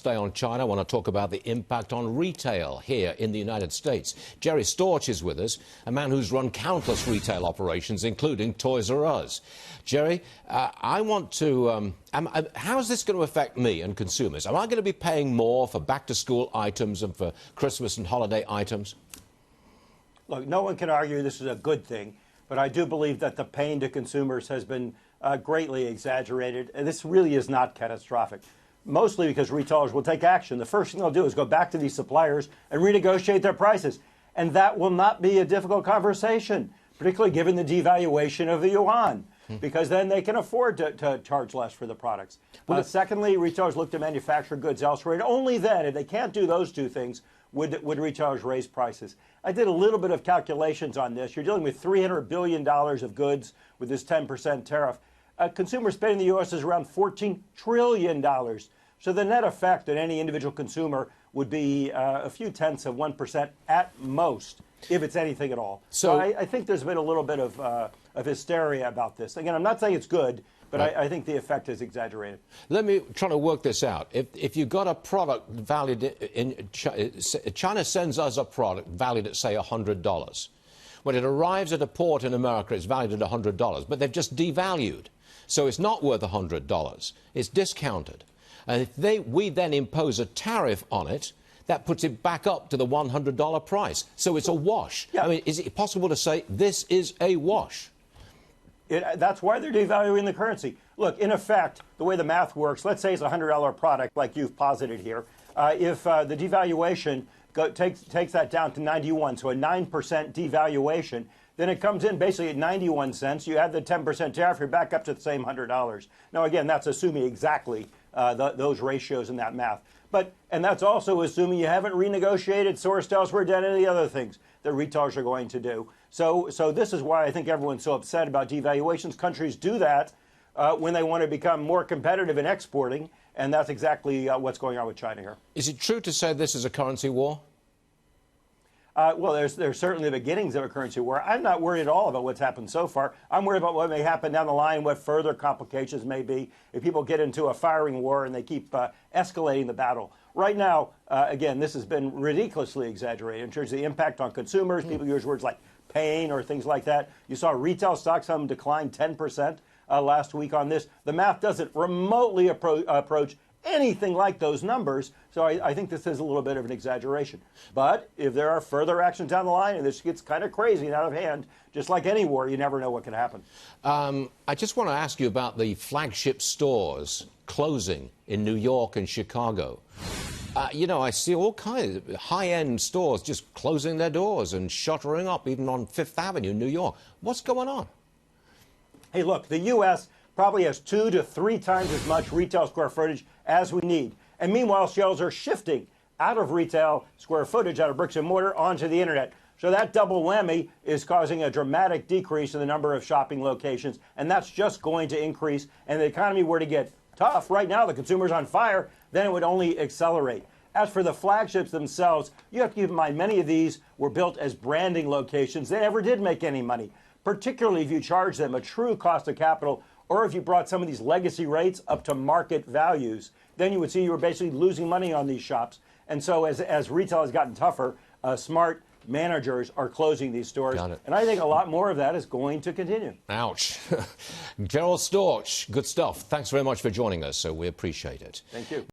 stay on China. I want to talk about the impact on retail here in the United States. Jerry Storch is with us, a man who's run countless retail operations, including Toys R Us. Jerry, I want to... how is this going to affect me and consumers? Am I going to be paying more for back-to-school items and for Christmas and holiday items? Look, no one can argue this is a good thing, but I do believe that the pain to consumers has been greatly exaggerated, and this really is not catastrophic, mostly because retailers will take action. The first thing they'll do is go back to these suppliers and renegotiate their prices, and that will not be a difficult conversation, particularly given the devaluation of the yuan, because then they can afford to charge less for the products. Secondly, retailers look to manufacture goods elsewhere, and only then, if they can't do those two things, would retailers raise prices. I did a little bit of calculations on this. You're dealing with $300 billion of goods with this 10% tariff. Consumer spending in the U.S. is around $14 trillion. So the net effect on any individual consumer would be a few tenths of 1% at most, if it's anything at all. So I think there's been a little bit of hysteria about this. Again, I'm not saying it's good, but right. I think the effect is exaggerated. Let me try to work this out. If you've got a product valued in China sends us a product valued at, say, $100. When it arrives at a port in America, it's valued at $100, but they've just devalued. So it's not worth $100. It's discounted. And if we then impose a tariff on it, that puts it back up to the $100 price. So it's a wash. Yeah. I mean, is it possible to say this is a wash? That's why they're devaluing the currency. Look, in effect, the way the math works, let's say it's a $100 product like you've posited here. If the devaluation takes that down to 91, so a 9% devaluation, then it comes in basically at 91 cents. You add the 10% tariff, you're back up to the same $100. Now, again, that's assuming exactly those ratios in that math. And that's also assuming you haven't renegotiated, sourced elsewhere, done any other things that retailers are going to do. So this is why I think everyone's so upset about devaluations. Countries do that when they want to become more competitive in exporting, and that's exactly what's going on with China here. Is it true to say this is a currency war? Well, there's certainly the beginnings of a currency war. I'm not worried at all about what's happened so far. I'm worried about what may happen down the line, what further complications may be if people get into a firing war and they keep escalating the battle. Right now, again, this has been ridiculously exaggerated in terms of the impact on consumers. People use words like pain or things like that. You saw retail stocks, some declined 10% last week on this. The math doesn't remotely approach anything like those numbers, so I think this is a little bit of an exaggeration. But if there are further actions down the line and this gets kind of crazy and out of hand, just like any war, you never know what can happen. I just want to ask you about the flagship stores closing in New York and Chicago. You know, I see all kinds of high-end stores just closing their doors and shuttering up, even on Fifth Avenue, New York. What's going on? Hey, look, the U.S. probably has 2 to 3 times as much retail square footage as we need. And meanwhile, sales are shifting out of retail square footage, out of bricks and mortar, onto the internet. So that double whammy is causing a dramatic decrease in the number of shopping locations, and that's just going to increase. And the economy were to get tough, right now the consumer's on fire, then it would only accelerate. As for the flagships themselves, you have to keep in mind many of these were built as branding locations. They never did make any money, particularly if you charge them a true cost of capital, or if you brought some of these legacy rates up to market values, then you would see you were basically losing money on these shops. And so as retail has gotten tougher, smart managers are closing these stores. And I think a lot more of that is going to continue. Ouch. Gerald Storch, good stuff. Thanks very much for joining us, so we appreciate it. Thank you.